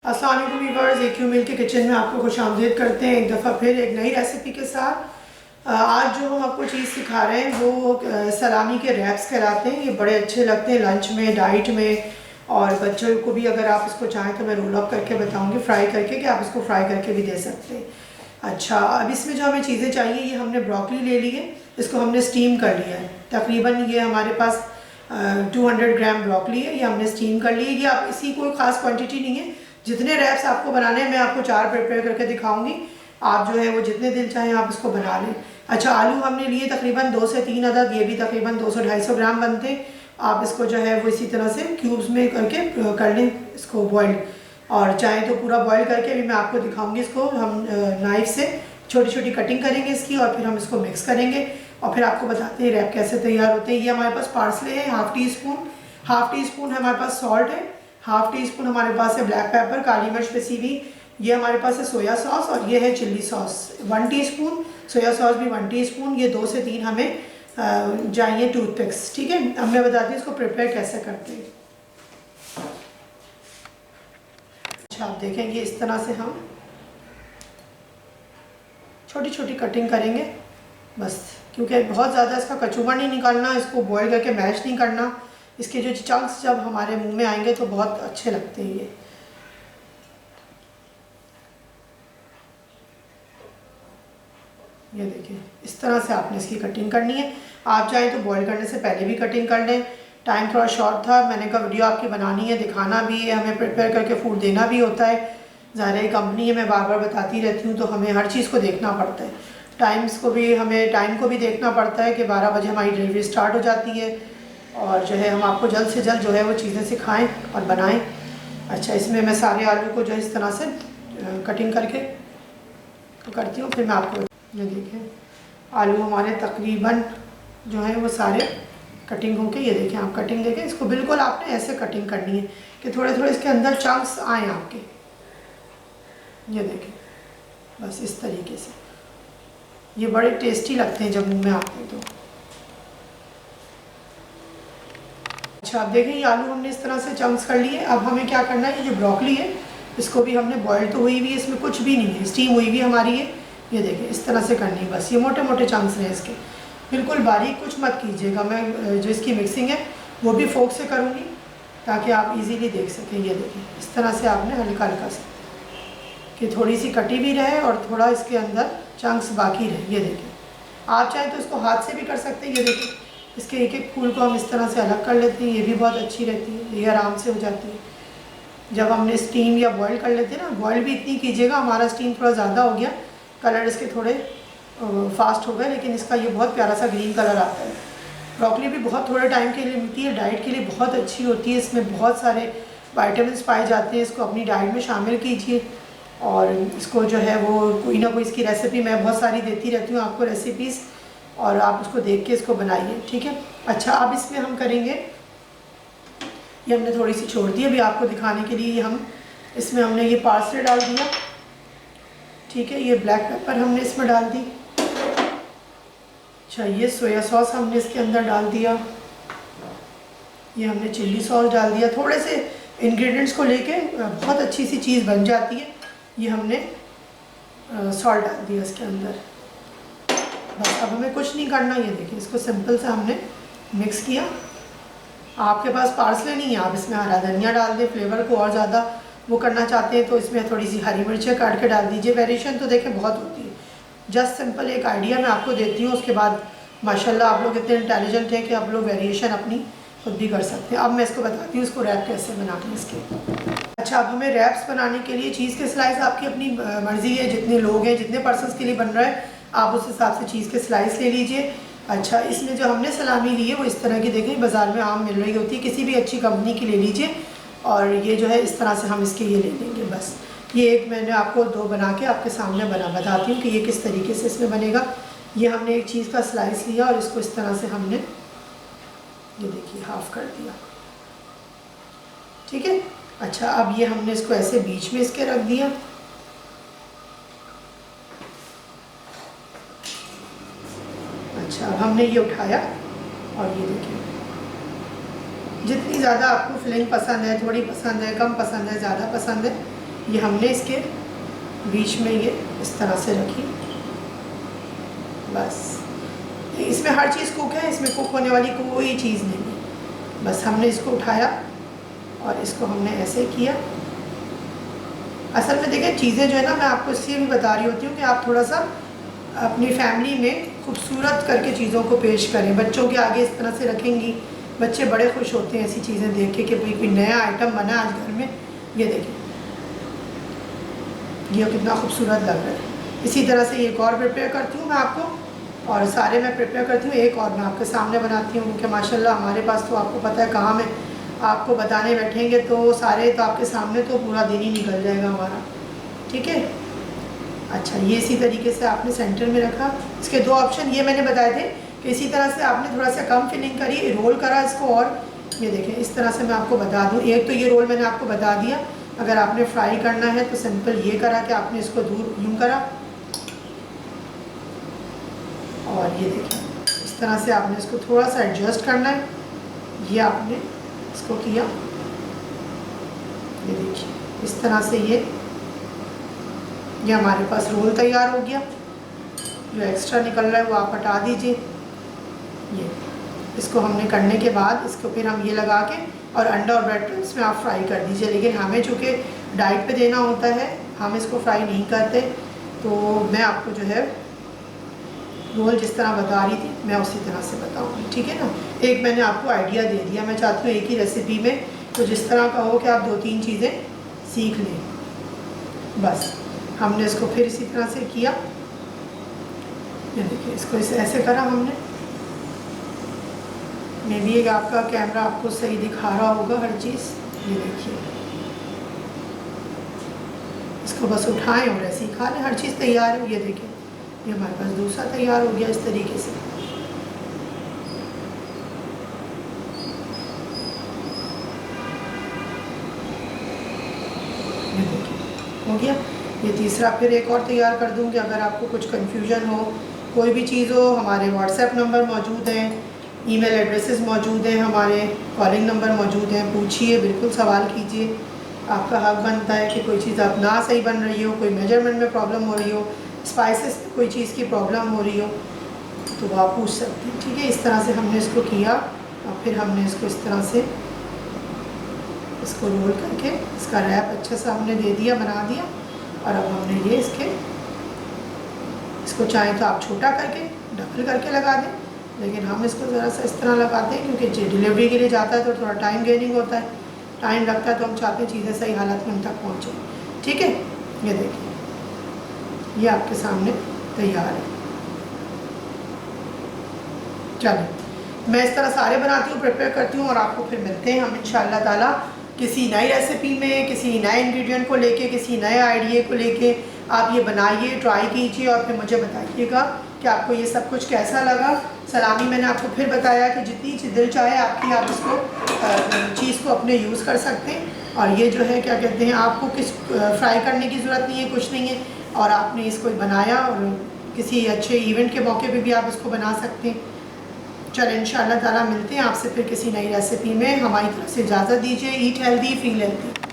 अस्सलाम वालेकुम viewers, AQ मिल के किचन में आपको खुशामदीद करते हैं एक दफ़ा फिर एक नई रेसिपी के साथ। आज जो हम आपको चीज़ सिखा रहे हैं वो सलामी के रैप्स कहलाते हैं। ये बड़े अच्छे लगते हैं लंच में, डाइट में, और बच्चों को भी अगर आप इसको चाहें तो मैं रोल अप करके बताऊंगी, फ्राई करके, कि आप इसको फ्राई करके भी दे सकते हैं। अच्छा, अब इसमें जो हमें चीज़ें चाहिए, ये हमने ब्रोकली ले ली है, इसको हमने स्टीम कर लिया है। तकरीबन ये हमारे पास 200 ग्राम ब्रोकली है, ये हमने स्टीम कर ली है। ये आप इसी कोई ख़ास क्वांटिटी नहीं है, जितने रैप्स आपको बनाने हैं मैं आपको 4 प्रिपेयर करके दिखाऊंगी। आप जो है वो जितने दिन चाहें आप इसको बना लें। अच्छा, आलू हमने लिए तकरीबन 2 से 3 अदद, ये भी तकरीबन 200-250 ग्राम बनते हैं। आप इसको जो है वो इसी तरह से क्यूब्स में करके कर लें इसको बॉयल, और चाहे तो पूरा बॉयल करके भी मैं आपको दिखाऊंगी। इसको हम नाइफ से छोटी छोटी कटिंग करेंगे इसकी, और फिर हम इसको मिक्स करेंगे और फिर आपको बताते हैं रैप कैसे तैयार होते हैं। ये हमारे पास पार्सले है हाफ़ टी स्पून हमारे पास सॉल्ट है, हाफ़ टी स्पून हमारे पास है ब्लैक पेपर, काली मिर्च पिसी हुई, ये हमारे पास है सोया सॉस, और ये है chilli sauce 1 teaspoon, soya sauce भी 1 टीस्पून। ये 2 से 3 हमें चाहिए टूथपिक्स। ठीक है, अब मैं बताती हूँ इसको प्रिपेयर कैसे करते हैं। अच्छा, आप देखेंगे इस तरह से हम छोटी छोटी कटिंग करेंगे बस, क्योंकि बहुत ज़्यादा इसका कचूमर नहीं निकालना, इसको बॉयल करके मैश नहीं करना। इसके जो चंक्स जब हमारे मुंह में आएंगे तो बहुत अच्छे लगते हैं ये देखिए इस तरह से आपने इसकी कटिंग करनी है। आप चाहें तो बॉईल करने से पहले भी कटिंग कर लें। टाइम थोड़ा शॉर्ट था, मैंने कहा वीडियो आपकी बनानी है, दिखाना भी है, हमें प्रिपेयर करके फूड देना भी होता है। ज़ाहिर है कंपनी है, मैं बार बार बताती रहती हूँ, तो हमें हर चीज़ को देखना पड़ता है। हमें टाइम को भी देखना पड़ता है कि 12 बजे हमारी डिलीवरी स्टार्ट हो जाती है, और जो है हम आपको जल्द से जल्द जो है वो चीज़ें सिखाएं और बनाएं। अच्छा, इसमें मैं सारे आलू को जो है इस तरह से कटिंग करके करती हूँ, फिर मैं आपको ये देखें आलू हमारे तकरीबन जो है वो सारे कटिंग होके, ये देखें आप कटिंग देखें, इसको बिल्कुल आपने ऐसे कटिंग करनी है कि थोड़े थोड़े इसके अंदर चंक्स आएँ आपके, ये देखें बस इस तरीके से। ये बड़े टेस्टी लगते हैं जब मुँह में आते हैं तो। अच्छा, आप देखें ये आलू हमने इस तरह से चंक्स कर लिए। अब हमें क्या करना है, ये जो ब्रोकली है इसको भी हमने बॉयल तो हुई हुई है, इसमें कुछ भी नहीं है, स्टीम हुई हुई हमारी है। ये देखें इस तरह से करनी है बस, ये मोटे मोटे चंक्स हैं इसके, बिल्कुल बारीक कुछ मत कीजिएगा। मैं जो इसकी मिक्सिंग है वो भी फोक से करूँगी ताकि आप इजीली देख सकें। ये देखें इस तरह से आपने हल्का हल्का सा, कि थोड़ी सी कटी भी रहे और थोड़ा इसके अंदर चंक्स बाकी रहे। ये देखें, आप चाहें तो इसको हाथ से भी कर सकते हैं। ये देखें इसके एक एक फूल को हम इस तरह से अलग कर लेते हैं, ये भी बहुत अच्छी रहती है, ये आराम से हो जाती है। जब हमने स्टीम या बॉईल कर लेते हैं ना, बॉईल भी इतनी कीजिएगा, हमारा स्टीम थोड़ा ज़्यादा हो गया, कलर इसके थोड़े फास्ट हो गए, लेकिन इसका ये बहुत प्यारा सा ग्रीन कलर आता है। ब्रोकली भी बहुत थोड़े टाइम के लिए मिलती है, डाइट के लिए बहुत अच्छी होती है, इसमें बहुत सारे विटामिन्स पाए जाते हैं। इसको अपनी डाइट में शामिल कीजिए, और इसको जो है वो कोई ना कोई इसकी रेसिपी मैं बहुत सारी देती रहती हूँ आपको रेसिपीज़, और आप उसको देख के इसको बनाइए। ठीक है। अच्छा, अब इसमें हम करेंगे, ये हमने थोड़ी सी छोड़ दी अभी आपको दिखाने के लिए। इसमें हमने ये पार्सले डाल दिया, ठीक है, ये ब्लैक पेपर हमने इसमें डाल दी। अच्छा, ये सोया सॉस हमने इसके अंदर डाल दिया, ये हमने चिल्ली सॉस डाल दिया। थोड़े से इंग्रेडिएंट्स को लेके बहुत अच्छी सी चीज़ बन जाती है। ये हमने सॉल्ट डाल दिया इसके अंदर, बस अब हमें कुछ नहीं करना। ये देखिए इसको सिंपल से हमने मिक्स किया। आपके पास पार्सले नहीं है, आप इसमें हरा धनिया डाल दें, फ्लेवर को और ज़्यादा वो करना चाहते हैं तो इसमें थोड़ी सी हरी मिर्चें काट के डाल दीजिए। वेरिएशन तो देखें बहुत होती है, जस्ट सिंपल एक आइडिया मैं आपको देती हूँ, उसके बाद माशाल्लाह आप लोग इतने इंटेलिजेंट हैं कि आप लोग वेरिएशन अपनी खुद भी कर सकते हैं। अब मैं इसको बताती हूँ इसको रैप कैसे बनाते हैं इसके। अच्छा, अब हमें रैप्स बनाने के लिए चीज़ के स्लाइस आपकी अपनी मर्ज़ी है, जितने लोग हैं, जितने पर्सन्स के लिए बन रहा है आप उस हिसाब से चीज़ के स्लाइस ले लीजिए। अच्छा, इसमें जो हमने सलामी ली है वो इस तरह की, देखें बाज़ार में आम मिल रही होती है, किसी भी अच्छी कंपनी की ले लीजिए, और ये जो है इस तरह से हम इसके ये ले लेंगे बस। ये एक मैंने आपको 2 बना के आपके सामने बताती हूँ कि ये किस तरीके से इसमें बनेगा। ये हमने एक चीज़ का स्लाइस लिया और इसको इस तरह से हमने ये देखिए हाफ़ कर दिया, ठीक है। अच्छा, अब ये हमने इसको ऐसे बीच में इसके रख दिया। अच्छा, अब हमने ये उठाया और ये देखिए, जितनी ज़्यादा आपको फिलिंग पसंद है, थोड़ी पसंद है, कम पसंद है, ज़्यादा पसंद है, ये हमने इसके बीच में ये इस तरह से रखी, बस। इसमें हर चीज़ कुक है, इसमें कुक होने वाली कोई चीज़ नहीं है। बस हमने इसको उठाया और इसको हमने ऐसे किया। असल में देखें चीज़ें जो है ना, मैं आपको इसलिए भी बता रही होती हूँ कि आप थोड़ा सा अपनी फैमिली में खूबसूरत करके चीज़ों को पेश करें। बच्चों के आगे इस तरह से रखेंगी, बच्चे बड़े खुश होते हैं ऐसी चीज़ें देख के कि भाई कोई नया आइटम बना आज घर में। ये देखें, ये कितना खूबसूरत लग रहा है। इसी तरह से एक और प्रिपेयर करती हूँ मैं आपको, और सारे मैं प्रिपेयर करती हूँ। एक और मैं आपके सामने बनाती हूँ क्योंकि माशाल्लाह हमारे पास तो आपको पता है काम है, आपको बताने बैठेंगे तो सारे तो आपके सामने तो पूरा दिन ही निकल जाएगा हमारा, ठीक है। अच्छा, ये इसी तरीके से आपने सेंटर में रखा। इसके दो ऑप्शन ये मैंने बताए थे कि इसी तरह से आपने थोड़ा सा कम फिलिंग करी, रोल करा इसको, और ये देखें इस तरह से मैं आपको बता दूँ। एक तो ये रोल मैंने आपको बता दिया, अगर आपने फ्राई करना है तो सिंपल ये करा कि आपने इसको दूर यूँ करा, और ये देखिए इस तरह से आपने इसको थोड़ा सा एडजस्ट करना है। ये आपने इसको किया, ये देखिए इस तरह से ये हमारे पास रोल तैयार हो गया। जो एक्स्ट्रा निकल रहा है वो आप हटा दीजिए। ये इसको हमने करने के बाद इसको फिर हम ये लगा के और अंडा और ब्रेड क्रम्स में आप फ्राई कर दीजिए। लेकिन हमें चूँकि डाइट पे देना होता है, हम इसको फ्राई नहीं करते, तो मैं आपको जो है रोल जिस तरह बता रही थी मैं उसी तरह से बताऊँगी, ठीक है ना। एक मैंने आपको आइडिया दे दिया, मैं चाहती हूँ एक ही रेसिपी में तो जिस तरह का हो कि आप 2-3 चीज़ें सीख लें। बस हमने इसको फिर इसी तरह से किया। ये देखिए इसको इसे ऐसे करा हमने। मे बी एक आपका कैमरा आपको सही दिखा रहा होगा हर चीज़। ये देखिए इसको बस उठाएं और ऐसे ही खा लें, हर चीज़ तैयार है। ये देखिए ये हमारे पास दूसरा तैयार हो गया इस तरीके से। ये देखिए हो गया। ये तीसरा फिर एक और तैयार कर दूँगी। अगर आपको कुछ कन्फ्यूजन हो, कोई भी चीज़ हो, हमारे व्हाट्सएप नंबर मौजूद हैं, ईमेल एड्रेसेस मौजूद हैं, हमारे कॉलिंग नंबर मौजूद हैं। पूछिए, बिल्कुल सवाल कीजिए। आपका हक बनता है कि कोई चीज़ अब ना सही बन रही हो, कोई मेजरमेंट में प्रॉब्लम हो रही हो, स्पाइसेस में कोई चीज़ की प्रॉब्लम हो रही हो तो वो आप पूछ सकते हैं, ठीक है। इस तरह से हमने इसको किया और फिर हमने इसको इस तरह से इसको रोल करके इसका रैप अच्छा सा हमने दे दिया, बना दिया। और अब हमने ये इसको चाहें तो आप छोटा करके डबल करके लगा दें, लेकिन हम इसको ज़रा सा इस तरह लगाते हैं क्योंकि डिलीवरी के लिए जाता है तो थोड़ा टाइम गेनिंग होता है, टाइम लगता है, तो हम चाहते हैं चीज़ें सही हालत में हम तक पहुँचे, ठीक है। ये देखिए ये आपके सामने तैयार है। चलिए मैं इस तरह सारे बनाती हूँ, प्रिपेयर करती हूँ और आपको फिर मिलते हैं हम इंशाअल्लाह ताला किसी नई रेसिपी में, किसी नए इंग्रेडिएंट को लेके, किसी नए आइडिया को लेके। आप ये बनाइए, ट्राई कीजिए और फिर मुझे बताइएगा कि आपको ये सब कुछ कैसा लगा। सलामी मैंने आपको फिर बताया कि जितनी दिल चाहे आपकी, आप इसको चीज़ को अपने यूज़ कर सकते हैं। और ये जो है क्या कहते हैं, आपको किस फ्राई करने की ज़रूरत नहीं है, कुछ नहीं है, और आपने इसको बनाया और किसी अच्छे इवेंट के मौके पे भी आप इसको बना सकते हैं। चलो इंशाअल्लाह ताला मिलते हैं आपसे फिर किसी नई रेसिपी में। हमारी तरफ से इजाज़त दीजिए। Eat healthy, feel healthy.